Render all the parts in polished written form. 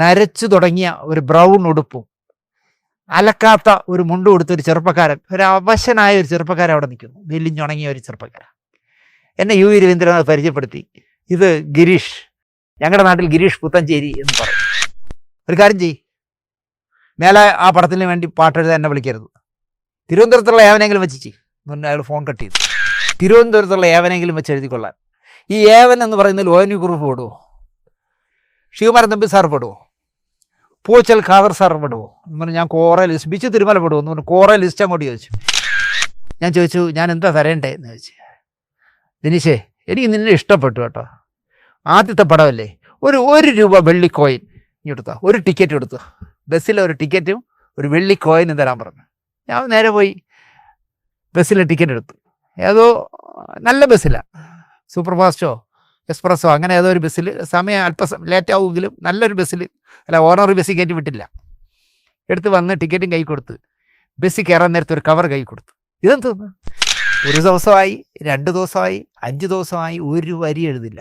നരച്ചു തുടങ്ങിയ ഒരു ബ്രൗൺ ഉടുപ്പും അലക്കാത്ത ഒരു മുണ്ട് കൊടുത്തൊരു ചെറുപ്പക്കാരൻ, ഒരു അവശനായ ഒരു ചെറുപ്പക്കാരൻ അവിടെ നിൽക്കുന്നു, വെല്ലിഞ്ഞുണങ്ങിയ ഒരു ചെറുപ്പക്കാരൻ. എന്നെ യു രവീന്ദ്രനാഥ് പരിചയപ്പെടുത്തി. ഇത് ഗിരീഷ്, ഞങ്ങളുടെ നാട്ടിൽ ഗിരീഷ് പുത്തഞ്ചേരി എന്ന് പറയും. ഒരു കാര്യം ചെയ്യ്, മേലെ ആ പടത്തിന് വേണ്ടി പാട്ടെഴുതാൻ എന്നെ വിളിക്കരുത്. തിരുവനന്തപുരത്തുള്ള ഏവനെങ്കിലും വെച്ച് ചെയ്യും എന്ന് പറഞ്ഞാൽ അയാൾ ഫോൺ കട്ട് ചെയ്തു. തിരുവനന്തപുരത്തുള്ള ഏവനെങ്കിലും വെച്ച് എഴുതിക്കൊള്ളാൻ. ഈ ഏവൻ എന്ന് പറയുന്നതിൽ ONV കുറുപ്പ് പെടുവോ, ശിവകുമാരൻ തമ്പി സാർ പെടുവോ, പൂച്ചൽ ഖാദർ സാർ പെടുവോ എന്ന് പറഞ്ഞാൽ ഞാൻ കുറേ ലിസ്റ്റ്, ബിച്ചു തിരുമല പെടുവോ എന്ന് പറഞ്ഞു കുറേ ലിസ്റ്റ് അങ്ങോട്ട് ചോദിച്ചു. ഞാൻ ചോദിച്ചു ഞാൻ എന്താ തരേണ്ടേ എന്ന് ചോദിച്ചു. ദിനേശേ, എനിക്ക് നിന്നെ ഇഷ്ടപ്പെട്ടു കേട്ടോ, ആദ്യത്തെ പടമല്ലേ, ഒരു ₹1 വെള്ളി കോയിൻ എടുത്തോ, ഒരു ടിക്കറ്റ് എടുത്തു, ബസ്സിലെ ഒരു ടിക്കറ്റും ഒരു വെള്ളി കോയിനും തരാൻ പറഞ്ഞു. ഞാൻ നേരെ പോയി ബസ്സിലെ ടിക്കറ്റ് എടുത്തു. ഏതോ നല്ല ബസ്സിലാണ്, സൂപ്പർ ഫാസ്റ്റോ എക്സ്പ്രസ്സോ അങ്ങനെ ഏതോ ഒരു ബസ്സിൽ, സമയം അല്പം ലേറ്റ് ആവുമെങ്കിലും നല്ലൊരു ബസ്സിൽ, അല്ല ഓർഡിനറി ബസ്സിൽ കയറ്റി വിട്ടില്ല. എടുത്ത് വന്ന് ടിക്കറ്റും കൈ കൊടുത്ത് ബസ്സിൽ കയറാൻ നേരത്തെ ഒരു കവർ കൈ കൊടുത്തു. ഇതെന്തോന്ന്, 1 ദിവസമായി, 2 ദിവസമായി, 5 ദിവസമായി, ഒരു വരി എഴുതില്ല.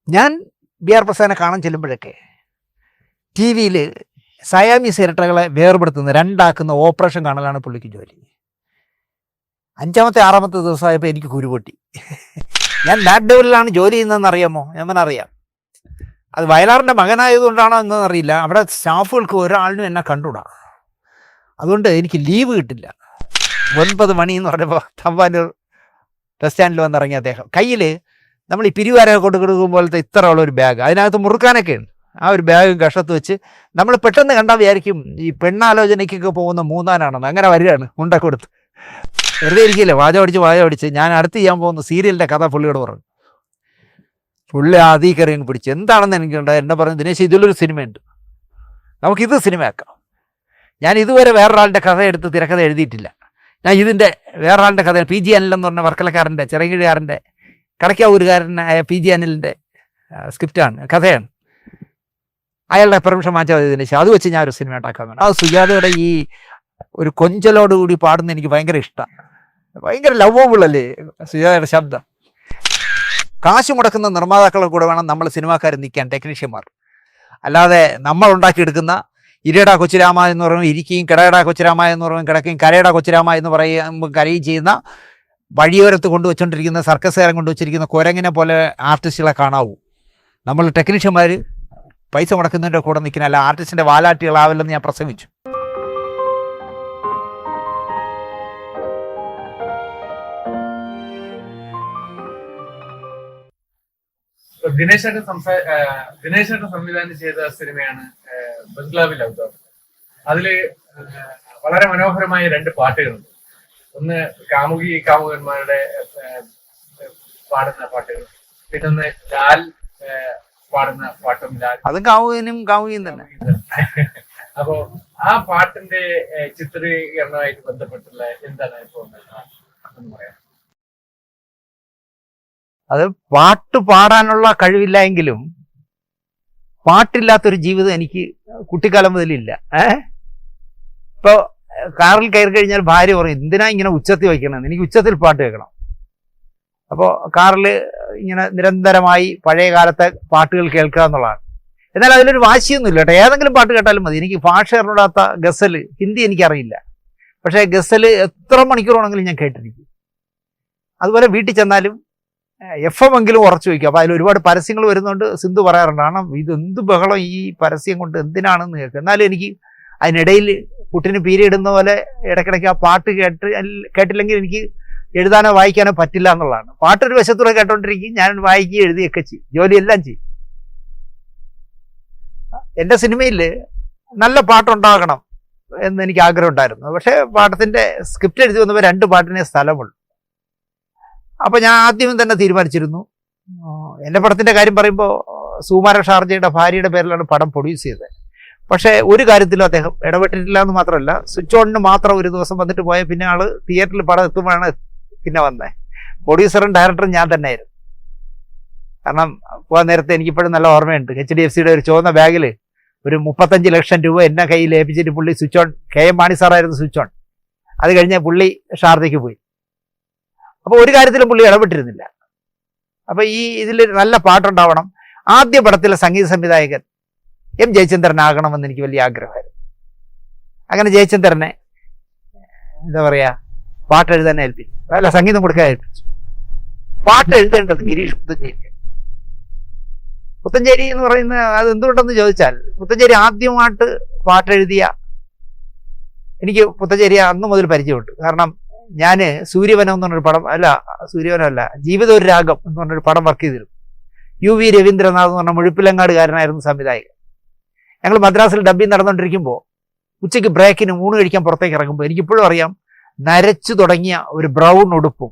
ഞാൻ BR പ്രസാദിനെ കാണാൻ ചെല്ലുമ്പോഴൊക്കെ TV-യിൽ സയാമീസ് ഇരട്ടകളെ വേർപെടുത്തുന്ന, രണ്ടാക്കുന്ന ഓപ്പറേഷൻ കാണലാണ് പുള്ളിക്ക് ജോലി. 5-ാമത്തെ 6-ാമത്തെ ദിവസമായപ്പോൾ എനിക്ക് കുരുപൊട്ടി. ഞാൻ ബാറ്റ് ഡെവലിലാണ് ജോലി ചെയ്യുന്നതെന്ന് അറിയാമോ? അറിയാം. അത് വയലാറിൻ്റെ മകനായതുകൊണ്ടാണോ എന്നറിയില്ല. അവിടെ സ്റ്റാഫുകൾക്ക് ഒരാളിനും എന്നെ കണ്ടുകൂടാ. അതുകൊണ്ട് എനിക്ക് ലീവ് കിട്ടില്ല. 9 മണി എന്ന് പറഞ്ഞപ്പോൾ തമ്പാനൂർ ബസ് സ്റ്റാൻഡിൽ വന്നിറങ്ങിയ അദ്ദേഹം കയ്യിൽ നമ്മൾ ഈ പിരിവാരൊക്കെ കൊടുക്കും പോലത്തെ ഇത്ര ഉള്ളൊരു ബാഗ്, അതിനകത്ത് മുറുക്കാനൊക്കെ ഉണ്ട്. ആ ഒരു ബാഗും കഷത്ത് വെച്ച് നമ്മൾ പെട്ടെന്ന് കണ്ടാൽ വിചാരിക്കും ഈ പെണ്ണാലോചനയ്ക്കൊക്കെ പോകുന്ന മൂന്നാനാണെന്ന്. അങ്ങനെ വരികയാണ് മുണ്ട കൊടുത്ത്. വെറുതെ ഇരിക്കില്ല, വാചമടിച്ച് ഞാൻ അടുത്ത് ചെയ്യാൻ പോകുന്ന സീരിയലിൻ്റെ കഥ പുള്ളിയോട് പറഞ്ഞു. പുള്ളി ആദ്യ കറിയും പിടിച്ച് എന്താണെന്ന് എനിക്കുണ്ട്. എന്നെ പറഞ്ഞു, ദിനേശ് ഇതിലൊരു സിനിമയുണ്ട്, നമുക്കിത് സിനിമയാക്കാം. ഞാൻ ഇതുവരെ വേറൊരാളുടെ കഥ എടുത്ത് തിരക്കഥ എഴുതിയിട്ടില്ല. ഞാൻ ഇതിൻ്റെ വേറൊരാളുടെ കഥ PG അനിൽ എന്ന് പറഞ്ഞ വർക്കലക്കാരൻ്റെ, ചെറുകിഴക്കാരൻ്റെ, കടക്കാവൂരുകാരനായ PG അനിലിൻ്റെ സ്ക്രിപ്റ്റാണ്, കഥയാണ്. അയാളുടെ പെർമിഷൻ വാങ്ങിച്ചാൽ മതി ദിനേശ്, അത് വെച്ച് ഞാനൊരു സിനിമ ഉണ്ടാക്കാൻ വേണം. അത് സുജാതയുടെ ഈ ഒരു കൊഞ്ചലോടുകൂടി പാടുന്ന എനിക്ക് ഭയങ്കര ഇഷ്ടമാണ്. ഭയങ്കര ലവബിൾ അല്ലേ സുജാതയുടെ ശബ്ദം. കാശ് മുടക്കുന്ന നിർമ്മാതാക്കളുടെ കൂടെ വേണം നമ്മൾ സിനിമാക്കാർ നിൽക്കാൻ, ടെക്നീഷ്യന്മാർ. അല്ലാതെ നമ്മൾ ഉണ്ടാക്കിയെടുക്കുന്ന ഇരയുടെ കൊച്ചുരാമ എന്ന് പറയുമ്പോൾ ഇരിക്കുകയും, കിടയുടെ കൊച്ചുരാമ എന്ന് പറയുമ്പോൾ കിടക്കുകയും, കരയുടെ കൊച്ചുരാമ എന്ന് പറയുമ്പോൾ കരയും ചെയ്യുന്ന, വഴിയോരത്ത് കൊണ്ടുവച്ചുകൊണ്ടിരിക്കുന്ന, സർക്കസുകാരൻ കൊണ്ടുവച്ചിരിക്കുന്ന കുരങ്ങിനെ പോലെ ആർട്ടിസ്റ്റുകളെ കാണാവൂ. നമ്മൾ ടെക്നീഷ്യന്മാർ പൈസ മുടക്കുന്നതിൻ്റെ കൂടെ നിൽക്കുന്ന, അല്ല ആർട്ടിസ്റ്റിൻ്റെ വാലാട്ടികളാവില്ലെന്ന് ഞാൻ പ്രസംഗിച്ചു. ദിനേശേട്ടൻ സംവിധാനം ചെയ്ത സിനിമയാണ് ബംഗ്ലാവ് ലവ്. അതില് വളരെ മനോഹരമായ 2 പാട്ടുകളുണ്ട്. ഒന്ന് കാമുകന്മാരുടെ പാടുന്ന പാട്ടുകൾ, പിന്നൊന്ന് ലാൽ പാടുന്ന പാട്ടും. അതും കാമുകയും തന്നെ. അപ്പോ ആ പാട്ടിന്റെ ചിത്രീകരണമായിട്ട് ബന്ധപ്പെട്ടുള്ള എന്താണ് ഇപ്പോൾ എന്ന് പറയാം? അത് പാട്ട് പാടാനുള്ള കഴിവില്ല എങ്കിലും പാട്ടില്ലാത്തൊരു ജീവിതം എനിക്ക് കുട്ടിക്കാലം മുതലില്ല. ഇപ്പോൾ കാറിൽ കയറി കഴിഞ്ഞാൽ ഭാര്യ പറയും, എന്തിനാ ഇങ്ങനെ ഉച്ചത്തിൽ വയ്ക്കണമെന്ന്. എനിക്ക് ഉച്ചത്തിൽ പാട്ട് കേൾക്കണം. അപ്പോൾ കാറിൽ ഇങ്ങനെ നിരന്തരമായി പഴയ കാലത്തെ പാട്ടുകൾ കേൾക്കുക എന്നുള്ളതാണ്. എന്നാൽ അതിലൊരു വാശിയൊന്നുമില്ല കേട്ടോ, ഏതെങ്കിലും പാട്ട് കേട്ടാലും മതി. എനിക്ക് ഭാഷ അറിഞ്ഞൂടാത്ത ഗസൽ, ഹിന്ദി എനിക്കറിയില്ല, പക്ഷേ ഗസൽ എത്ര മണിക്കൂറാണെങ്കിലും ഞാൻ കേട്ടിരിക്കും. അതുപോലെ വീട്ടിൽ ചെന്നാലും FM എങ്കിലും ഉറച്ചു വയ്ക്കും. അപ്പോൾ അതിൽ ഒരുപാട് പരസ്യങ്ങൾ വരുന്നുണ്ട്. സിന്ധു പറയാറുണ്ട്, കാരണം ഇതെന്ത് ബഹളം ഈ പരസ്യം കൊണ്ട് എന്തിനാണെന്ന് കേൾക്കുക. എന്നാലും എനിക്ക് അതിനിടയിൽ കുട്ടിന് പീരിയിടുന്ന പോലെ ഇടയ്ക്കിടയ്ക്ക് ആ പാട്ട് കേട്ടില്ലെങ്കിൽ എനിക്ക് എഴുതാനോ വായിക്കാനോ പറ്റില്ല എന്നുള്ളതാണ്. പാട്ടൊരു വശത്തൂടെ കേട്ടോണ്ടിരിക്കും, ഞാൻ വായിക്കുകയും എഴുതിയൊക്കെ ചെയ്യും, ജോലിയെല്ലാം ചെയ്യും. എൻ്റെ സിനിമയിൽ നല്ല പാട്ടുണ്ടാകണം എന്ന് എനിക്ക് ആഗ്രഹം ഉണ്ടായിരുന്നു. പക്ഷേ പാട്ടത്തിൻ്റെ സ്ക്രിപ്റ്റ് എഴുതി വന്നപ്പോൾ 2 പാട്ടിനെ സ്ഥലമുള്ളൂ. അപ്പോൾ ഞാൻ ആദ്യം തന്നെ തീരുമാനിച്ചിരുന്നു, എൻ്റെ പടത്തിൻ്റെ കാര്യം പറയുമ്പോൾ സുകുമാരൻ ഷാർജയുടെ ഭാര്യയുടെ പേരിലാണ് പടം പ്രൊഡ്യൂസ് ചെയ്തത്. പക്ഷേ ഒരു കാര്യത്തിലും അദ്ദേഹം ഇടപെട്ടിട്ടില്ല എന്ന് മാത്രമല്ല, സ്വിച്ച് ഓണിന് മാത്രം ഒരു ദിവസം വന്നിട്ട് പോയ പിന്നെ ആൾ തിയേറ്ററിൽ പടം എത്തുമ്പോഴാണ് പിന്നെ വന്നത്. പ്രൊഡ്യൂസറും ഡയറക്ടറും ഞാൻ തന്നെയായിരുന്നു. കാരണം പോകാൻ നേരത്തെ എനിക്കിപ്പോഴും നല്ല ഓർമ്മയുണ്ട്, HDFCയുടെ ഒരു ചുവന്ന ബാഗിൽ ഒരു 35 ലക്ഷം രൂപ എന്നെ കയ്യിൽ ഏൽപ്പിച്ചിട്ട് പുള്ളി സ്വിച്ച് ഓൺ, KM മാണി സാറായിരുന്നു സ്വിച്ച് ഓൺ. അത് കഴിഞ്ഞ് പുള്ളി ഷാർജയ്ക്ക് പോയി. അപ്പോൾ ഒരു കാര്യത്തിലും പുള്ളി ഇടപെട്ടിരുന്നില്ല. അപ്പോൾ ഇതിൽ നല്ല പാട്ടുണ്ടാവണം. ആദ്യ പടത്തിലെ സംഗീത സംവിധായകൻ എം ജയചന്ദ്രനാകണമെന്ന് എനിക്ക് വലിയ ആഗ്രഹമായിരുന്നു. അങ്ങനെ ജയചന്ദ്രനെ എന്താ പറയുക പാട്ട് എഴുതാൻ ഏൽപ്പിച്ചു, അല്ല സംഗീതം കൊടുക്കാൻ ഏൽപ്പിച്ചു. പാട്ട് എഴുതേണ്ടത് ഗിരീഷ് പുത്തഞ്ചേരി. പുത്തഞ്ചേരി എന്ന് പറയുന്ന അത് എന്തുകൊണ്ടെന്ന് ചോദിച്ചാൽ, പുത്തഞ്ചേരി ആദ്യമായിട്ട് പാട്ടെഴുതിയ എനിക്ക് പുത്തഞ്ചേരി അന്ന് മുതൽ പരിചയമുണ്ട്. കാരണം ഞാൻ സൂര്യവനം എന്ന് പറഞ്ഞൊരു പടം, അല്ല സൂര്യവനമല്ല, ജീവിത ഒരു രാഗം എന്ന് പറഞ്ഞൊരു പടം വർക്ക് ചെയ്തിരുന്നു. UV രവീന്ദ്രനാഥ് എന്ന് പറഞ്ഞ മുഴുപ്പിലങ്ങാടുകാരനായിരുന്നു സംവിധായകൻ. ഞങ്ങൾ മദ്രാസിൽ ഡബ്ബിങ് നടന്നുകൊണ്ടിരിക്കുമ്പോൾ ഉച്ചയ്ക്ക് ബ്രേക്കിന് ഊണ് കഴിക്കാൻ പുറത്തേക്ക് ഇറങ്ങുമ്പോൾ എനിക്കിപ്പോഴും അറിയാം, നരച്ചു തുടങ്ങിയ ഒരു ബ്രൗൺ ഉടുപ്പും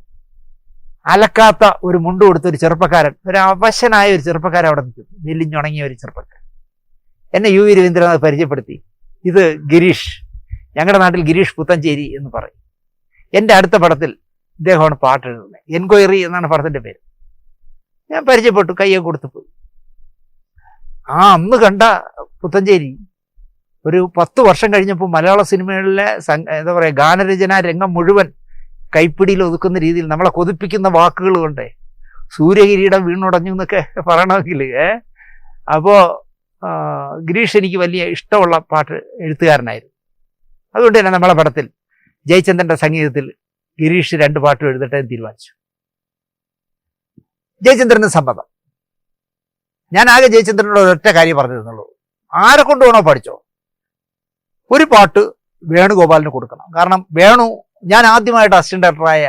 അലക്കാത്ത ഒരു മുണ്ട് കൊടുത്ത ഒരു ചെറുപ്പക്കാരൻ, ഒരു അവശനായ ഒരു ചെറുപ്പക്കാരൻ അവിടെ നിൽക്കും, മെലിഞ്ഞുണങ്ങിയ ഒരു ചെറുപ്പക്കാരൻ. എന്നെ UV രവീന്ദ്രനാഥ് പരിചയപ്പെടുത്തി, ഇത് ഗിരീഷ്, ഞങ്ങളുടെ നാട്ടിൽ ഗിരീഷ് പുത്തഞ്ചേരി എന്ന് പറയും. എൻ്റെ അടുത്ത പടത്തിൽ ഇദ്ദേഹമാണ് പാട്ട് എഴുതുന്നത്, എൻക്വയറി എന്നാണ് പടത്തിൻ്റെ പേര്. ഞാൻ പരിചയപ്പെട്ടു, കയ്യെ കൊടുത്തു പോയി. അന്ന് കണ്ട പുത്തഞ്ചേരി ഒരു 10 വർഷം കഴിഞ്ഞപ്പോൾ മലയാള സിനിമകളിലെ എന്താ പറയുക ഗാനരചനാ രംഗം മുഴുവൻ കൈപ്പിടിയിൽ ഒതുക്കുന്ന രീതിയിൽ നമ്മളെ കൊതിപ്പിക്കുന്ന വാക്കുകൾ കൊണ്ട് സൂര്യകിരീടം വീണുടഞ്ഞു എന്നൊക്കെ പറയണമെങ്കിൽ അപ്പോൾ ഗിരീഷ് എനിക്ക് വലിയ ഇഷ്ടമുള്ള പാട്ട് എഴുത്തുകാരനായിരുന്നു. അതുകൊണ്ട് തന്നെ നമ്മളെ പടത്തിൽ ജയചന്ദ്രൻ്റെ സംഗീതത്തിൽ ഗിരീഷ് 2 പാട്ടും എഴുതട്ടെ എന്ന് തീരുമാനിച്ചു. ജയചന്ദ്രന് സമ്മതം. ഞാൻ ആകെ ജയചന്ദ്രനോട് ഒരൊറ്റ കാര്യം പറഞ്ഞിരുന്നുള്ളൂ, ആരെ കൊണ്ട് വേണോ പഠിച്ചോ, ഒരു പാട്ട് വേണുഗോപാലിന് കൊടുക്കണം. കാരണം വേണു, ഞാൻ ആദ്യമായിട്ട് അസിസ്റ്റന്റ് ഡയറക്ടറായ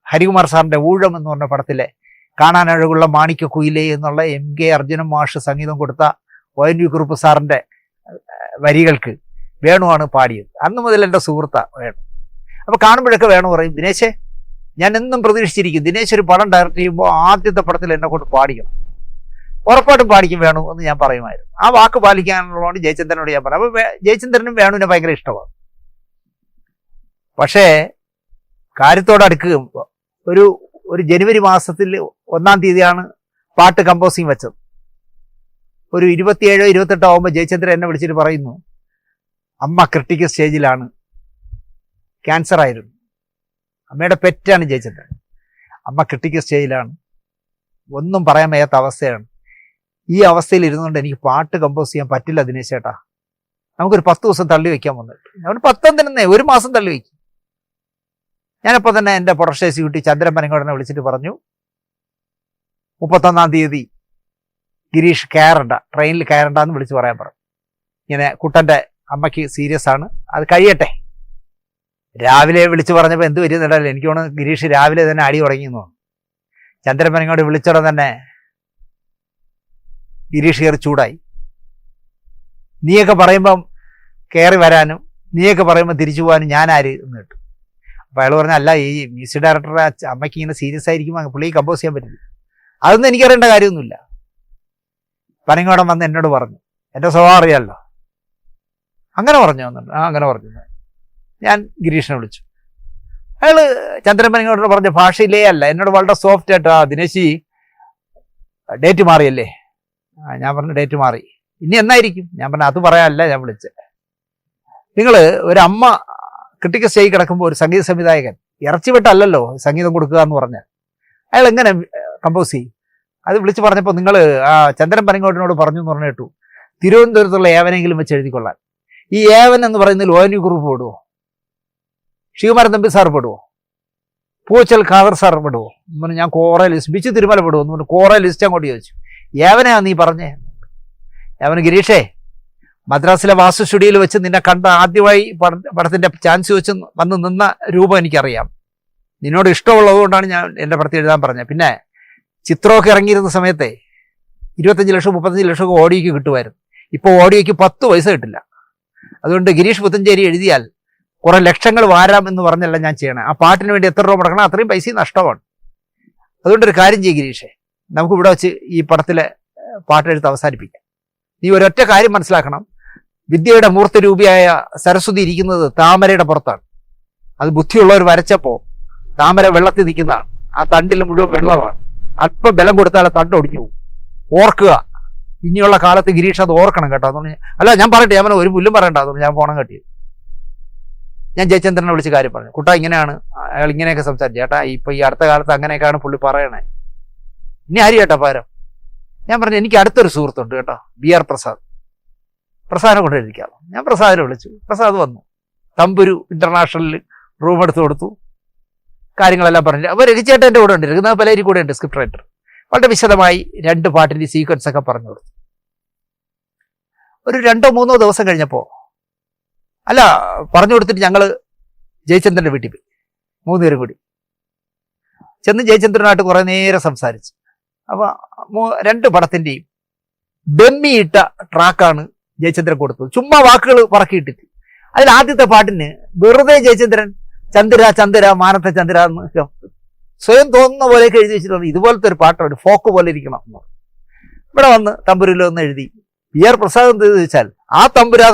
ഹരികുമാർ സാറിന്റെ ഊഴം എന്ന് പറഞ്ഞ പടത്തിലെ കാണാനഴകുള്ള മാണിക്യ കുയിലേ എന്നുള്ള MK അർജുനൻ മാഷ് സംഗീതം കൊടുത്ത ONV കുറുപ്പ് സാറിന്റെ വരികൾക്ക് വേണുവാണ് പാടിയത്. അന്ന് മുതൽ എൻ്റെ സുഹൃത്താണ് വേണു. അപ്പോൾ കാണുമ്പോഴൊക്കെ വേണു പറയും, ദിനേശേ, ഞാൻ എന്നും പ്രതീക്ഷിച്ചിരിക്കും ദിനേശ് ഒരു പടം ഡയറക്റ്റ് ചെയ്യുമ്പോൾ ആദ്യത്തെ പടത്തിൽ എന്നെ കൊണ്ട് പാടിക്കണം, ഉറപ്പായിട്ടും പാടിക്കും വേണു എന്ന് ഞാൻ പറയുമായിരുന്നു. ആ വാക്ക് പാലിക്കാനുള്ളതുകൊണ്ട് ജയചന്ദ്രനോട് ഞാൻ പറഞ്ഞു. അപ്പോൾ ജയചന്ദ്രനും വേണുവിനെ ഭയങ്കര ഇഷ്ടമാണ്. പക്ഷേ കാര്യത്തോട് അടുക്കുമ്പോൾ ഒരു ജനുവരി മാസത്തിൽ 1-ാം തീയതിയാണ് പാട്ട് കമ്പോസിങ് വെച്ചത്. ഒരു 27-28 ആകുമ്പോൾ ജയചന്ദ്രൻ എന്നെ വിളിച്ചിട്ട് പറയുന്നു, അമ്മ ക്രിട്ടിക്കൽ സ്റ്റേജിലാണ്, ക്യാൻസർ ആയിരുന്നു, അമ്മയുടെ പെറ്റാണ് ജയചന്ദ്രൻ, അമ്മ ക്രിട്ടിക്കൽ സ്റ്റേജിലാണ്, ഒന്നും പറയാൻ വയ്യാത്ത അവസ്ഥയാണ്. ഈ അവസ്ഥയിൽ ഇരുന്നുകൊണ്ട് എനിക്ക് പാട്ട് കമ്പോസ് ചെയ്യാൻ പറ്റില്ല ദിനേശ് ചേട്ടാ, നമുക്കൊരു 10 ദിവസം തള്ളി വയ്ക്കാൻ വന്നിട്ട്. അവന് 10 തന്നെ 1 മാസം തള്ളി വയ്ക്കും. ഞാനപ്പോൾ തന്നെ എൻ്റെ പ്രൊഡക്ഷൻ എക്സിക്യൂട്ടീവ് ചന്ദ്രൻ പനങ്കോടനെ വിളിച്ചിട്ട് പറഞ്ഞു, 31-ാം തീയതി ഗിരീഷ് കയറണ്ട, ട്രെയിനിൽ കയറണ്ട എന്ന് വിളിച്ച് പറയാൻ പറഞ്ഞു. ഇങ്ങനെ കുട്ടൻ്റെ അമ്മയ്ക്ക് സീരിയസ് ആണ്, അത് കഴിയട്ടെ. രാവിലെ വിളിച്ച് പറഞ്ഞപ്പോൾ എന്ത് വരുന്നുണ്ടല്ലോ, എനിക്ക് തോന്നുന്നു ഗിരീഷ് രാവിലെ തന്നെ അടി തുടങ്ങിയെന്ന് തോന്നുന്നു. ചന്ദ്രൻ പനങ്കോട് വിളിച്ചോടെ തന്നെ ഗിരീഷ് കയറി ചൂടായി. നീയൊക്കെ പറയുമ്പം കയറി വരാനും നീയൊക്കെ പറയുമ്പോൾ തിരിച്ചു പോകാനും ഞാനാര് എന്ന് കേട്ടു. അപ്പോൾ അയാൾ പറഞ്ഞ, അല്ല, ഈ മ്യൂസിക് ഡയറക്ടറുടെ അമ്മയ്ക്ക് ഇങ്ങനെ സീരിയസ് ആയിരിക്കുമ്പോൾ പുള്ളി കമ്പോസ് ചെയ്യാൻ പറ്റില്ല, അതൊന്നും എനിക്കറിയേണ്ട കാര്യമൊന്നുമില്ല. പനങ്ങോടൻ വന്ന് എന്നോട് പറഞ്ഞു, എൻ്റെ സ്വഭാവം അറിയാമല്ലോ, അങ്ങനെ പറഞ്ഞു വന്നിട്ട്. അങ്ങനെ പറഞ്ഞു. ഞാൻ ഗിരീഷിനെ വിളിച്ചു. അയാൾ ചന്ദ്രൻ പനങ്ങോടനോട് പറഞ്ഞ ഭാഷയിലേ അല്ല, എന്നോട് വളരെ സോഫ്റ്റ് ആയിട്ട്, ദിനേശി ഡേറ്റ് മാറിയല്ലേ? ഞാൻ പറഞ്ഞു ഡേറ്റ് മാറി, ഇനി എന്നായിരിക്കും? ഞാൻ പറഞ്ഞു അത് പറയാനല്ല ഞാൻ വിളിച്ചത്. നിങ്ങൾ ഒരു അമ്മ ക്രിട്ടിക്കൽ സ്റ്റേജിൽ കിടക്കുമ്പോൾ ഒരു സംഗീത സംവിധായകൻ ഇറച്ചി വിട്ടല്ലല്ലോ സംഗീതം കൊടുക്കുക എന്ന് പറഞ്ഞാൽ അയാൾ എങ്ങനെ കമ്പോസ് ചെയ്യും? അത് വിളിച്ച് പറഞ്ഞപ്പോൾ നിങ്ങൾ ചന്ദ്രൻ പനങ്ങോട്ടിനോട് പറഞ്ഞു എന്ന് പറഞ്ഞു കേട്ടു, തിരുവനന്തപുരത്തുള്ള ഏവനെങ്കിലും വെച്ച് എഴുതിക്കൊള്ളാൻ. ഈ ഏവൻ എന്ന് പറയുന്നതിൽ ONV കുറുപ്പ് പെടുവോ? ശിവകുമാരൻ തമ്പി സാർ പെടുവോ? പൂച്ചൽ ഖാദർ സാർ പെടുവോ? എന്ന് പറഞ്ഞു. ഞാൻ കോറേ ലിസ്റ്റ്, ബിച്ചു തിരുമല പെടുവോ എന്ന് പറഞ്ഞു. കോറേ ലിസ്റ്റ് അങ്ങോട്ട് ചോദിച്ചു. ഏവനെയാ നീ പറഞ്ഞേ? അവന്, ഗിരീഷേ, മദ്രാസിലെ വാസു സ്റ്റുഡിയോയിൽ വെച്ച് നിന്നെ കണ്ട ആദ്യമായി പടത്തിന്റെ ചാൻസ് വെച്ച് വന്ന് നിന്ന രൂപം എനിക്കറിയാം, നിന്നോട് ഇഷ്ടമുള്ളത് കൊണ്ടാണ് ഞാൻ എൻ്റെ പടത്തിൽ എഴുതാൻ പറഞ്ഞത്. പിന്നെ ചിത്രമൊക്കെ ഇറങ്ങിയിരുന്ന സമയത്തെ 25 ലക്ഷം 35 ലക്ഷം ഓഡിയോയ്ക്ക് കിട്ടുമായിരുന്നു. ഇപ്പോൾ ഓഡിയോയ്ക്ക് 10 പൈസ കിട്ടില്ല. അതുകൊണ്ട് ഗിരീഷ് പുത്തഞ്ചേരി എഴുതിയാൽ കുറെ ലക്ഷങ്ങൾ വാരാം എന്ന് പറഞ്ഞല്ല ഞാൻ ചെയ്യണം. ആ പാട്ടിന് വേണ്ടി എത്ര രൂപ മുടക്കണം, അത്രയും പൈസ നഷ്ടമാണ്. അതുകൊണ്ടൊരു കാര്യം ചെയ്യും ഗിരീഷേ, നമുക്ക് ഇവിടെ വെച്ച് ഈ പടത്തിലെ പാട്ടെഴുത്ത് അവസാനിപ്പിക്കാം. നീ ഒരൊറ്റ കാര്യം മനസ്സിലാക്കണം, വിദ്യയുടെ മൂർത്തരൂപിയായ സരസ്വതി ഇരിക്കുന്നത് താമരയുടെ പുറത്താണ്. അത് ബുദ്ധിയുള്ളവർ വരച്ചപ്പോൾ താമര വെള്ളത്തിൽ നിൽക്കുന്നതാണ്, ആ തണ്ടിൽ മുഴുവൻ വെള്ളമാണ്. അല്പം ബലം കൊടുത്താൽ ആ തണ്ട് ഒടിഞ്ഞു പോകും. ഓർക്കുക, ഇനിയുള്ള കാലത്ത് ഗിരീഷ് അത് ഓർക്കണം കേട്ടോ. അതുകൊണ്ട് അല്ല, ഞാൻ പറയട്ടെ, ഞാൻ ഒരു പുല്ലും പറയണ്ട, അതുകൊണ്ട് ഞാൻ പോണം കെട്ടി. ഞാൻ ജയചന്ദ്രനെ വിളിച്ച് കാര്യം പറഞ്ഞു, കുട്ടാ ഇങ്ങനെയാണ്, അയാൾ ഇങ്ങനെയൊക്കെ സംസാരിച്ചു ചേട്ടാ, ഇപ്പൊ ഈ അടുത്ത കാലത്ത് അങ്ങനെയൊക്കെയാണ് പുള്ളി പറയണേ, ഇനി ആര് ചേട്ടാ പകരം? ഞാൻ പറഞ്ഞു, എനിക്ക് അടുത്തൊരു സുഹൃത്തുണ്ട് കേട്ടോ, BR പ്രസാദ്. പ്രസാദിനെ കൊണ്ടെഴുതിക്കാം. ഞാൻ പ്രസാദിനെ വിളിച്ചു. പ്രസാദ് വന്നു. തമ്പുരു ഇന്റർനാഷണലിൽ റൂം എടുത്ത് കൊടുത്തു. കാര്യങ്ങളെല്ലാം പറഞ്ഞു. അപ്പോൾ രഘുചേട്ടൻ എൻ്റെ കൂടെ ഉണ്ട്, രഘുനാഥ് പലേരി കൂടെ ഉണ്ട്, സ്ക്രിപ്റ്റ് റൈറ്റർ. വളരെ വിശദമായി 2 പാട്ടിൻ്റെ സീക്വൻസ് ഒക്കെ പറഞ്ഞു കൊടുത്തു. ഒരു 2-3 ദിവസം കഴിഞ്ഞപ്പോൾ പറഞ്ഞു കൊടുത്തിട്ട് ഞങ്ങൾ ജയചന്ദ്രൻ്റെ വീട്ടിൽ പോയി. 3 പേരും കൂടി ചെന്ന് ജയചന്ദ്രനായിട്ട് കുറേ നേരം സംസാരിച്ചു. അപ്പോൾ 2 പടത്തിൻ്റെയും ഡമ്മിയിട്ട ട്രാക്കാണ് ജയചന്ദ്രൻ കൊടുത്തത്. ചുമ്മാ വാക്കുകൾ പറക്കിയിട്ടിട്ട്. അതിൽ ആദ്യത്തെ പാട്ടിന് വെറുതെ ജയചന്ദ്രൻ ചന്ദ്ര ചന്ദ്ര മാനത്തെ ചന്ദ്ര എന്ന് സ്വയം തോന്നുന്ന പോലെയൊക്കെ എഴുതി വെച്ചിട്ടുണ്ട്. ഇതുപോലത്തെ ഒരു പാട്ടാണ്, ഫോക്ക് പോലെ ഇരിക്കണം എന്ന്. ഇവിടെ വന്ന് തമ്പുരിലൊന്ന് എഴുതി. PR പ്രസാദ് എന്ത് ചോദിച്ചാൽ ആ തമ്പുരാ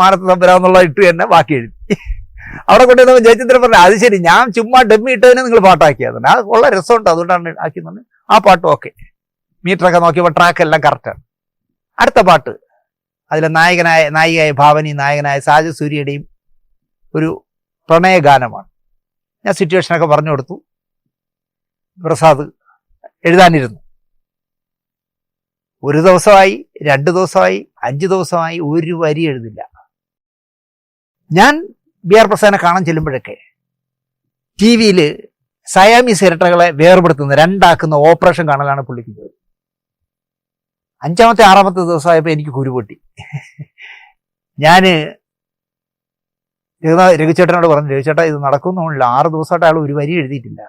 മാനത്തെ തമ്പുരാ എന്നുള്ള ഇട്ട് തന്നെ ബാക്കി എഴുതി. അവിടെ കൊണ്ടുവന്നപ്പോൾ ജയചന്ദ്രൻ പറഞ്ഞു, അത് ശരി, ഞാൻ ചുമ്മാ ഡമ്മി ഇട്ടതിനെ നിങ്ങൾ പാട്ടാക്കിയതാണ്, അത് ഉള്ള രസമുണ്ട്, അതുകൊണ്ടാണ് ആക്കിയെന്ന്. ആ പാട്ട് ഓക്കെ. മീറ്ററൊക്കെ നോക്കിയപ്പോൾ ട്രാക്ക് എല്ലാം കറക്റ്റാണ്. അടുത്ത പാട്ട് അതിലെ നായികയായ ഭാവനി, നായകനായ സാജു സൂര്യയുടെയും ഒരു പ്രണയഗാനമാണ്. ഞാൻ സിറ്റുവേഷനൊക്കെ പറഞ്ഞു കൊടുത്തു. പ്രസാദ് എഴുതാനിരുന്നു. 1 ദിവസമായി, 2 ദിവസമായി, 5 ദിവസമായി, ഒരു വരി എഴുതില്ല. ഞാൻ PR പ്രസാദിനെ കാണാൻ ചെല്ലുമ്പോഴൊക്കെ TV-യിൽ സയാമീസ് ഇരട്ടകളെ വേർപെടുത്തുന്ന 2 ആക്കുന്ന ഓപ്പറേഷൻ കാണലാണ് പുള്ളിക്ക് ജോലി. 5-ാമത്തെ 6-ാമത്തെ ദിവസമായപ്പോൾ എനിക്ക് കുരുപൊട്ടി. ഞാൻ രഘുചേട്ടനോട് പറഞ്ഞു, രഘുചേട്ടാ ഇത് നടക്കുന്നില്ല, 6 ദിവസമായിട്ട് അയാൾ ഒരു വരി എഴുതിയിട്ടില്ല.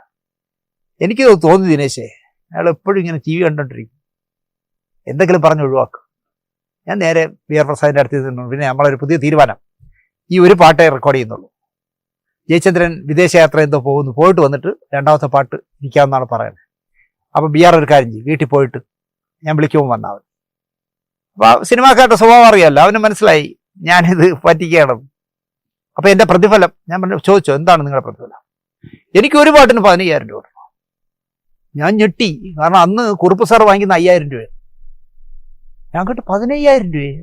എനിക്ക് തോന്നി, ദിനേശേ അയാൾ എപ്പോഴും ഇങ്ങനെ TV കണ്ടോണ്ടിരിക്കും, എന്തെങ്കിലും പറഞ്ഞ് ഒഴിവാക്കും. ഞാൻ നേരെ PR പ്രസാദിൻ്റെ അടുത്ത് നിന്നു. പിന്നെ നമ്മളൊരു പുതിയ തീരുമാനം, ഈ ഒരു പാട്ടേ റെക്കോർഡ് ചെയ്യുന്നുള്ളൂ. ജയചന്ദ്രൻ വിദേശയാത്ര എന്തോ പോയിട്ട് വന്നിട്ട് 2ാമത്തെ പാട്ട് ഇരിക്കാമെന്നാണ് പറയുന്നത്. അപ്പോൾ BR ഒരു കാര്യം ചെയ്യും, വീട്ടിൽ പോയിട്ട് ഞാൻ വിളിക്കുമ്പോൾ വന്നാൽ മതി. അപ്പോൾ സിനിമാക്കാരുടെ സ്വഭാവം അറിയാമല്ലോ, അവന് മനസ്സിലായി ഞാനിത് പറ്റിക്കുകയാണെന്ന്. അപ്പോൾ എൻ്റെ പ്രതിഫലം ഞാൻ ചോദിച്ചോ, എന്താണ് നിങ്ങളുടെ പ്രതിഫലം? എനിക്ക് ഒരു പാട്ടിന് 15,000 രൂപ. ഞാൻ ഞെട്ടി. കാരണം അന്ന് കുറുപ്പ് സാർ വാങ്ങിക്കുന്ന 5,000 രൂപ. ഞാൻ കേട്ട് 15,000 രൂപയെ.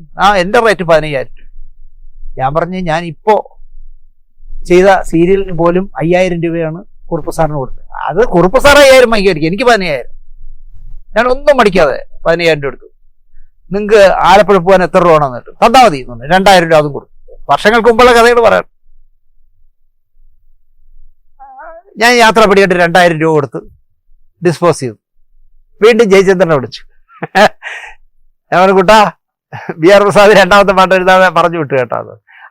എൻ്റെ റേറ്റ് 15,000 രൂപ. ഞാൻ പറഞ്ഞു, ഞാൻ ഇപ്പോൾ ചെയ്ത സീരിയലിന് പോലും 5,000 രൂപയാണ് കുറുപ്പ് സാറിന് കൊടുത്തത്. അത് കുറുപ്പ് സാർ 5,000 വാങ്ങിയായിരിക്കും, എനിക്ക് 15,000. ഞാൻ ഒന്നും മടിക്കാതെ 15,000 രൂപ എടുത്തു. നിങ്ങൾക്ക് ആലപ്പുഴ പോകാൻ എത്ര രൂപ വേണമെന്ന് കേട്ടു, തന്നാൽ മതി എന്ന്. 2,000 രൂപ അതും കൊടുത്തു. വർഷങ്ങൾക്ക് മുമ്പുള്ള കഥകൾ പറയാം. ഞാൻ യാത്ര പിടിയിട്ട് 2,000 രൂപ കൊടുത്ത് ഡിസ്പോസ് ചെയ്തു. വീണ്ടും ജയചന്ദ്രനെ വിളിച്ചു. ഞാൻ പറഞ്ഞു, കുട്ടാ BR പ്രസാദ് 2ാമത്തെ പാട്ട് എഴുതാതെ പറഞ്ഞു വിട്ടു കേട്ടോ.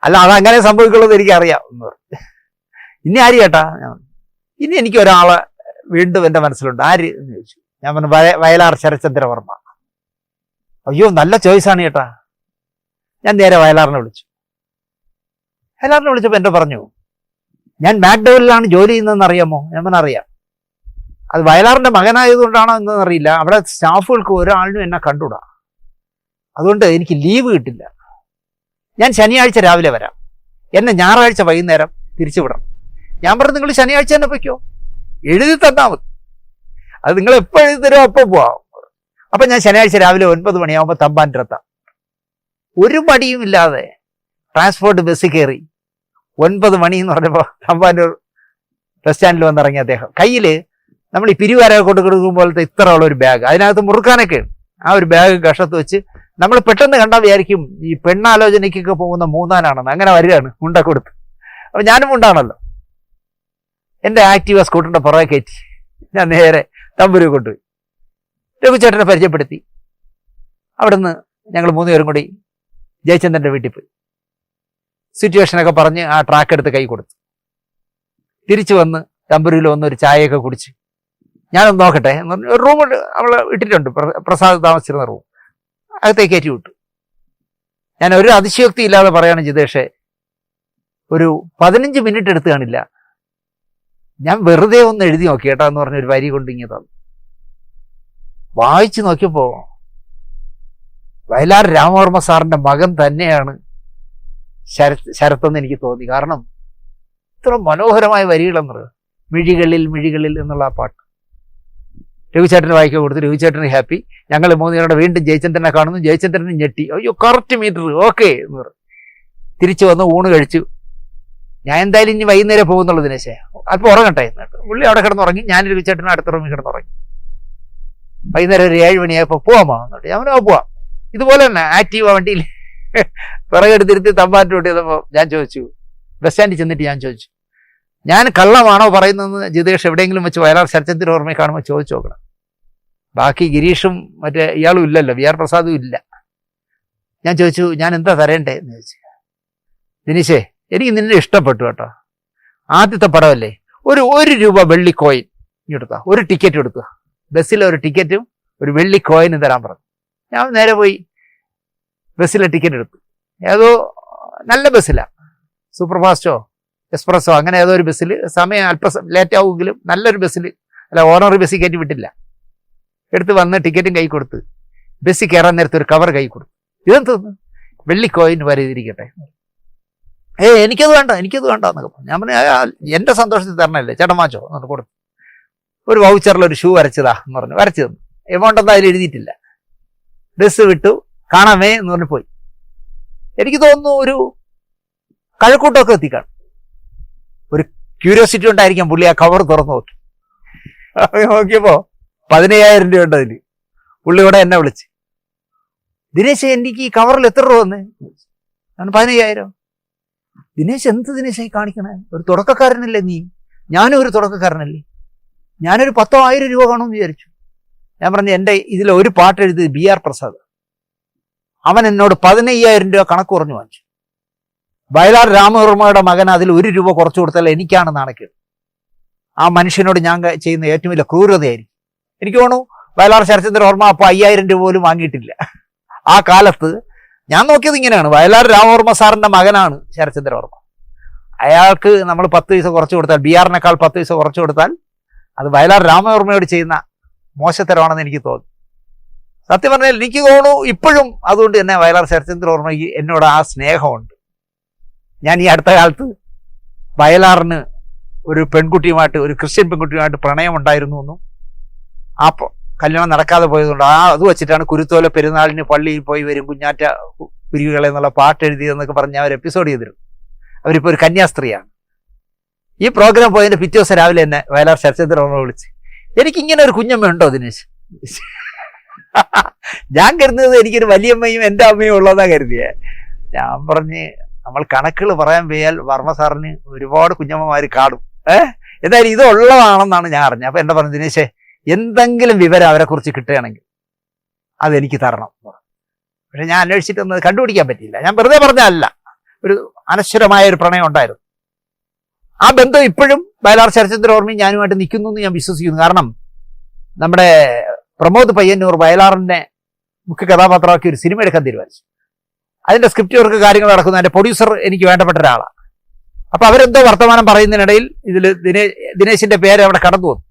അല്ല, അതങ്ങനെ സംഭവിക്കുള്ളത് എനിക്കറിയാം എന്ന് പറഞ്ഞു. ഇനി ആര് കേട്ടാ? ഇനി എനിക്ക് ഒരാളെ വീണ്ടും എൻ്റെ മനസ്സിലുണ്ട്. ആര് എന്ന് ചോദിച്ചു. ഞാൻ പറഞ്ഞു, വയലാർ ശരത്ചന്ദ്രവർമ്മ. അയ്യോ, നല്ല ചോയ്സാണ് ചേട്ടാ. ഞാൻ നേരെ വയലാറിനെ വിളിച്ചു. വയലാറിനെ വിളിച്ചപ്പോൾ എൻ്റെ പറഞ്ഞു, ഞാൻ മാക്ഡവലിലാണ് ജോലി ചെയ്യുന്നതെന്ന് അറിയാമോ? ഞാൻ പറഞ്ഞു, അറിയാം. അത് വയലാറിൻ്റെ മകനായതുകൊണ്ടാണോ എന്നൊന്നും അറിയില്ല. അവിടെ സ്റ്റാഫുകൾക്ക് ഒരാളിനും എന്നെ കണ്ടുകൂടാ, അതുകൊണ്ട് എനിക്ക് ലീവ് കിട്ടില്ല. ഞാൻ ശനിയാഴ്ച രാവിലെ വരാം, എന്നെ ഞായറാഴ്ച വൈകുന്നേരം തിരിച്ചു വിടണം. ഞാൻ പറഞ്ഞു, നിങ്ങൾ ശനിയാഴ്ച തന്നെ പൊയ്ക്കോ, എഴുതി തന്നാൽ മതി, അത് നിങ്ങൾ എപ്പോൾ എഴുതി തരുമോ അപ്പോൾ പോവാം. അപ്പം ഞാൻ ശനിയാഴ്ച രാവിലെ 9 മണിയാകുമ്പോൾ തമ്പാനൂരെത്താം. ഒരു മടിയും ഇല്ലാതെ ട്രാൻസ്പോർട്ട് ബസ്സിൽ കയറി 9 മണി എന്ന് പറഞ്ഞപ്പോൾ തമ്പാനൂർ ബസ് സ്റ്റാൻഡിൽ വന്നിറങ്ങിയ അദ്ദേഹം കയ്യിൽ നമ്മൾ ഈ പിരിവാരൊക്കെ കൊണ്ട് കൊടുക്കുമ്പോഴത്തെ ഇത്ര ഉള്ള ഒരു ബാഗ്, അതിനകത്ത് മുറുക്കാനൊക്കെയാണ്. ആ ഒരു ബാഗ് കഷത്ത് വെച്ച് നമ്മൾ പെട്ടെന്ന് കണ്ടാൽ വിചാരിക്കും ഈ പെണ്ണാലോചനയ്ക്കൊക്കെ പോകുന്ന മൂന്നാനാണെന്ന്. അങ്ങനെ വരികയാണ് മുണ്ട കൊടുത്ത്. അപ്പം ഞാനും മുണ്ടാണല്ലോ. എൻ്റെ ആക്റ്റീവ സ്കൂട്ടറിൻ്റെ പുറകെ കയറ്റി ഞാൻ നേരെ തമ്പുരു കൊണ്ടുപോയി രഘുചേട്ടനെ പരിചയപ്പെടുത്തി. അവിടുന്ന് ഞങ്ങൾ 3 പേരും കൂടി ജയചന്ദ്രൻ്റെ വീട്ടിൽ പോയി. സിറ്റുവേഷനൊക്കെ പറഞ്ഞ് ആ ട്രാക്ക് എടുത്ത് കൈ കൊടുത്തു. തിരിച്ചു വന്ന് തമ്പുരുവിൽ വന്ന് ഒരു ചായയൊക്കെ കുടിച്ച് ഞാനൊന്ന് നോക്കട്ടെ എന്ന് പറഞ്ഞ് ഒരു റൂം അവളെ ഇട്ടിട്ടുണ്ട്, പ്രസാദ് താമസിച്ചിരുന്ന റൂം. അകത്തേക്ക് കയറ്റി വിട്ടു. ഞാൻ ഒരു അതിശയോക്തി ഇല്ലാതെ പറയാണ് ജിതേഷേ, ഒരു 15 മിനിറ്റ് എടുത്ത് കാണില്ല. ഞാൻ വെറുതെ ഒന്ന് എഴുതി നോക്കി കേട്ടോ എന്ന് പറഞ്ഞൊരു വരി കൊണ്ട് ഇങ്ങനെ തന്നു. വായിച്ചു നോക്കിയപ്പോൾ വയലാർ രാമവർമ്മ സാറിൻ്റെ മകൻ തന്നെയാണ് ശരത്തെന്ന് എനിക്ക് തോന്നി. കാരണം ഇത്ര മനോഹരമായ വരികളെന്നത്. മിഴികളിൽ മിഴികളിൽ എന്നുള്ള ആ പാട്ട് രഘുചേട്ടന് വായിക്കാൻ കൊടുത്തു. രഘുചേട്ടന് ഹാപ്പി. ഞങ്ങൾ 3 പേരുടെ വീണ്ടും ജയചന്ദ്രനെ കാണുന്നു. ജയചന്ദ്രന് ഞെട്ടി. അയ്യോ, കറക്റ്റ് മീറ്റർ, ഓക്കെ എന്ന് പറഞ്ഞു. തിരിച്ചു വന്ന് ഊണ് കഴിച്ചു. ഞാൻ എന്തായാലും ഇനി വൈകുന്നേരം പോകുന്നുള്ളൂ ദിനേശേ, അല്പം ഉറങ്ങട്ടെ എന്നിട്ട് പുള്ളി അവിടെ കിടന്നുറങ്ങി. ഞാൻ രഘുചേട്ടന് അടുത്ത റൂമിൽ കിടന്നുറങ്ങി. വൈകുന്നേരം ഒരു 7 മണിയായപ്പോൾ പോവാമോ എന്നിട്ട് ഞാൻ പോവാം. ഇതുപോലെ തന്നെ ആക്റ്റീവ് വണ്ടിയിൽ പിറകെടുത്തിരുത്തി തമ്പാറ്റ് കൂട്ടിയപ്പോൾ ഞാൻ ചോദിച്ചു, ബസ് സ്റ്റാൻഡിൽ ചെന്നിട്ട് ഞാൻ ചോദിച്ചു, ഞാൻ കള്ളമാണോ പറയുന്നതെന്ന് ജിതേഷ് എവിടെയെങ്കിലും വെച്ച് വയലാർ ശരചന്ദ്രൻ ഓർമ്മയെ കാണുമ്പോൾ ചോദിച്ചു നോക്കണം. ബാക്കി ഗിരീഷും മറ്റേ ഇയാളും ഇല്ലല്ലോ, വി ആർ പ്രസാദും ഇല്ല. ഞാൻ ചോദിച്ചു, ഞാൻ എന്താ തരേണ്ടേ എന്ന് ചോദിച്ചു. ദിനേശേ, എനിക്ക് നിന്നെ ഇഷ്ടപ്പെട്ടു കേട്ടോ, ആദ്യത്തെ പടമല്ലേ, ഒരു രൂപ വെള്ളി കോയിൻ എടുത്താ, ഒരു ടിക്കറ്റ് എടുക്കുക, ബസ്സിലെ ഒരു ടിക്കറ്റും ഒരു വെള്ളി കോയിനും തരാൻ പറഞ്ഞു. ഞാൻ നേരെ പോയി ബസ്സിലെ ടിക്കറ്റ് എടുത്തു. ഏതോ നല്ല ബസ്സിലാണ്, സൂപ്പർ ഫാസ്റ്റോ എക്സ്പ്രസ്സോ അങ്ങനെ ഏതോ ഒരു ബസ്സിൽ, സമയം അല്പം ലേറ്റ് ആവുമെങ്കിലും നല്ലൊരു ബസ്സിൽ, അല്ല ഓണറി ബസ്സിൽ കയറ്റി വിട്ടില്ല. എടുത്ത് വന്ന് ടിക്കറ്റും കൈ കൊടുത്ത് ബസ്സിൽ കയറാൻ നേരത്തെ ഒരു കവർ കൈ കൊടുത്തു. ഇതെന്തോന്ന്, വെള്ളി കോയിൻ വരെ ഇതിരിക്കട്ടെ. എനിക്കത് വേണ്ട എന്നൊക്കെ പറഞ്ഞു. ഞാൻ പറഞ്ഞു, എൻ്റെ സന്തോഷത്തിൽ തരണല്ലേ ചേട്ടൻ വാച്ചോ എന്നൊക്കെ കൊടുത്തു. ഒരു വൗച്ചറിൽ ഒരു ഷൂ വരച്ചതാ എന്ന് പറഞ്ഞു, വരച്ചു തന്നു. എമൗണ്ട് ഒന്നും അതിൽ എഴുതിയിട്ടില്ല. ബസ് വിട്ടു, കാണാമേ എന്ന് പറഞ്ഞു പോയി. എനിക്ക് തോന്നുന്നു ഒരു കഴക്കൂട്ടമൊക്കെ എത്തിക്കാണ്. ഒരു ക്യൂരിയോസിറ്റി ഉണ്ടായിരിക്കാം പുള്ളി ആ കവർ തുറന്നു നോക്കി. നോക്കിയപ്പോ 15,000 രൂപ ഉണ്ട് അതിൽ. പുള്ളിയോടെ എന്നെ വിളിച്ച്, ദിനേശ് എനിക്ക് ഈ കവറിൽ എത്ര രൂപ വന്നേ? ഞാൻ 15,000. ദിനേശ് എന്ത് ദിനേശായി കാണിക്കണേ, ഒരു തുടക്കക്കാരനല്ലേ നീ, ഞാനും ഒരു തുടക്കക്കാരനല്ലേ, ഞാനൊരു 10,000 രൂപ കാണുമെന്ന് വിചാരിച്ചു. ഞാൻ പറഞ്ഞു, എൻ്റെ ഇതിൽ ഒരു പാട്ട് എഴുതി ബി ആർ പ്രസാദ്, അവൻ എന്നോട് 15,000 രൂപ കണക്ക് കുറഞ്ഞു വാങ്ങിച്ചു. വയലാർ രാമവർമ്മയുടെ മകൻ അതിൽ 1 രൂപ കുറച്ചു കൊടുത്താൽ എനിക്കാണ് നാണക്കേട്. ആ മനുഷ്യനോട് ഞാൻ ചെയ്യുന്ന ഏറ്റവും വലിയ ക്രൂരതയായിരിക്കും. എനിക്ക് തോന്നുന്നു വയലാർ ശരചന്ദ്രൻ ഓർമ്മ അപ്പോൾ 5,000 രൂപ പോലും വാങ്ങിയിട്ടില്ല. ആ കാലത്ത് ഞാൻ നോക്കിയത് ഇങ്ങനെയാണ്, വയലാർ രാമവർമ്മ സാറിന്റെ മകനാണ് ശരചന്ദ്രൻ ഓർമ്മ. അയാൾക്ക് നമ്മൾ 10 പൈസ കുറച്ചു കൊടുത്താൽ, ബി ആറിനേക്കാൾ 10 പൈസ കുറച്ചു കൊടുത്താൽ അത് വയലാർ രാമവർമ്മയോട് ചെയ്യുന്ന മോശത്തരമാണെന്ന് എനിക്ക് തോന്നി. സത്യം പറഞ്ഞാൽ എനിക്ക് തോന്നുന്നു ഇപ്പോഴും അതുകൊണ്ട് തന്നെ വയലാർ ശരചന്ദ്രൻ ഓർമ്മയ്ക്ക് എന്നോട് ആ സ്നേഹമുണ്ട്. ഞാൻ ഈ അടുത്ത കാലത്ത് വയലാറിന് ഒരു പെൺകുട്ടിയുമായിട്ട്, ഒരു ക്രിസ്ത്യൻ പെൺകുട്ടിയുമായിട്ട് പ്രണയം ഉണ്ടായിരുന്നു എന്നും ആ കല്യാണം നടക്കാതെ പോയതുകൊണ്ട് അത് വെച്ചിട്ടാണ് കുരുത്തോല പെരുന്നാളിന് പള്ളിയിൽ പോയി വരും കുഞ്ഞാറ്റ കുരുവികളെ എന്നുള്ള പാട്ട് എഴുതിയതെന്നൊക്കെ പറഞ്ഞ് അവർ എപ്പിസോഡ് ചെയ്തിരുന്നു. അവരിപ്പോൾ ഒരു കന്യാസ്ത്രീയാണ്. ഈ പ്രോഗ്രാം പോയതിൻ്റെ പിറ്റേ ദിവസം രാവിലെ എന്നെ വയലാർ ശരചന്ദ്രൻ ഓർമ്മ വിളിച്ച്, എനിക്കിങ്ങനെ ഒരു കുഞ്ഞമ്മ ഉണ്ടോ ദിനേശ്? ഞാൻ കരുതുന്നത് എനിക്കൊരു വലിയമ്മയും എൻ്റെ അമ്മയും ഉള്ളതാ കരുതിയേ. ഞാൻ പറഞ്ഞ്, നമ്മൾ കണക്കുകൾ പറയാൻ പോയാൽ വർമ്മ സാറിന് ഒരുപാട് കുഞ്ഞമ്മമാർ കാണും. എന്തായാലും ഇത് ഉള്ളതാണെന്നാണ് ഞാൻ അറിഞ്ഞത്. അപ്പൊ എന്താ പറഞ്ഞു, ദിനേശേ എന്തെങ്കിലും വിവരം അവരെ കുറിച്ച് കിട്ടുകയാണെങ്കിൽ അതെനിക്ക് തരണം. പക്ഷെ ഞാൻ അന്വേഷിച്ചിട്ടൊന്നും കണ്ടുപിടിക്കാൻ പറ്റിയില്ല. ഞാൻ വെറുതെ പറഞ്ഞല്ല, ഒരു അനശ്വരമായ ഒരു പ്രണയം ഉണ്ടായിരുന്നു. ആ ബന്ധം ഇപ്പോഴും വയലാർ ശരചന്ദ്രൻ ഓർമ്മയും ഞാനുമായിട്ട് നിൽക്കുന്നു എന്ന് ഞാൻ വിശ്വസിക്കുന്നു. കാരണം നമ്മുടെ പ്രമോദ് പയ്യന്നൂർ വയലാറിന്റെ മുഖ്യ കഥാപാത്രമാക്കി ഒരു സിനിമ എടുക്കാൻ തീരുമാനിച്ചു. അതിന്റെ സ്ക്രിപ്റ്റ് വർക്ക് കാര്യങ്ങൾ നടക്കുന്നു. അതിന്റെ പ്രൊഡ്യൂസർ എനിക്ക് വേണ്ടപ്പെട്ട ഒരാളാണ്. അപ്പൊ അവരെന്തോ വർത്തമാനം പറയുന്നതിനിടയിൽ ഇതിൽ ദിനേശിന്റെ പേര് അവിടെ കടന്നു വന്നു.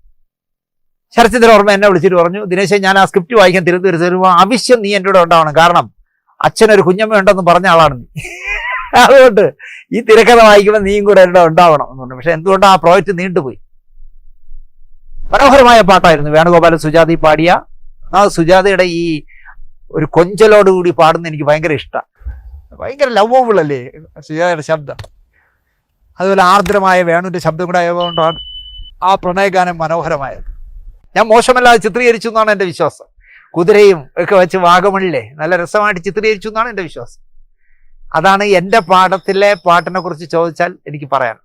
ശരചന്ദ്രൻ ഓർമ്മ എന്നെ വിളിച്ചിട്ട് പറഞ്ഞു, ദിനേശ് ഞാൻ ആ സ്ക്രിപ്റ്റ് വായിക്കാൻ തിരുവനന്തപുരത്ത് വരുമ്പോൾ ആവശ്യം നീ എൻ്റെ കൂടെ ഉണ്ടാവണം, കാരണം അച്ഛനൊരു കുഞ്ഞമ്മ ഉണ്ടെന്ന് പറഞ്ഞ ആളാണ് നീ, അതുകൊണ്ട് ഈ തിരക്കഥ വായിക്കുമ്പോൾ നീയും കൂടെ എൻ്റെ ഉണ്ടാവണം എന്ന് പറഞ്ഞു. പക്ഷെ എന്തുകൊണ്ട് ആ പ്രോജക്റ്റ് നീണ്ടുപോയി. മനോഹരമായ പാട്ടായിരുന്നു വേണുഗോപാലൻ സുജാതി പാടിയ. ആ സുജാതയുടെ ഈ ഒരു കൊഞ്ചലോടുകൂടി പാടുന്ന എനിക്ക് ഭയങ്കര ഇഷ്ടമാണ്. ഭയങ്കര ലവബിൾ അല്ലേ സുജാതയുടെ ശബ്ദം. അതുപോലെ ആർദ്രമായ വേണുവിൻ്റെ ശബ്ദം കൂടെ ആയതുകൊണ്ടാണ് ആ പ്രണയഗാനം മനോഹരമായത്. ഞാൻ മോശമല്ലാതെ ചിത്രീകരിച്ചു എന്നാണ് എൻ്റെ വിശ്വാസം. കുതിരയും ഒക്കെ വെച്ച് വാഗമണിലെ നല്ല രസമായിട്ട് ചിത്രീകരിച്ചു എന്നാണ് എൻ്റെ വിശ്വാസം. അതാണ് എൻ്റെ പാഠത്തിലെ പാട്ടിനെ കുറിച്ച് ചോദിച്ചാൽ എനിക്ക് പറയാൻ.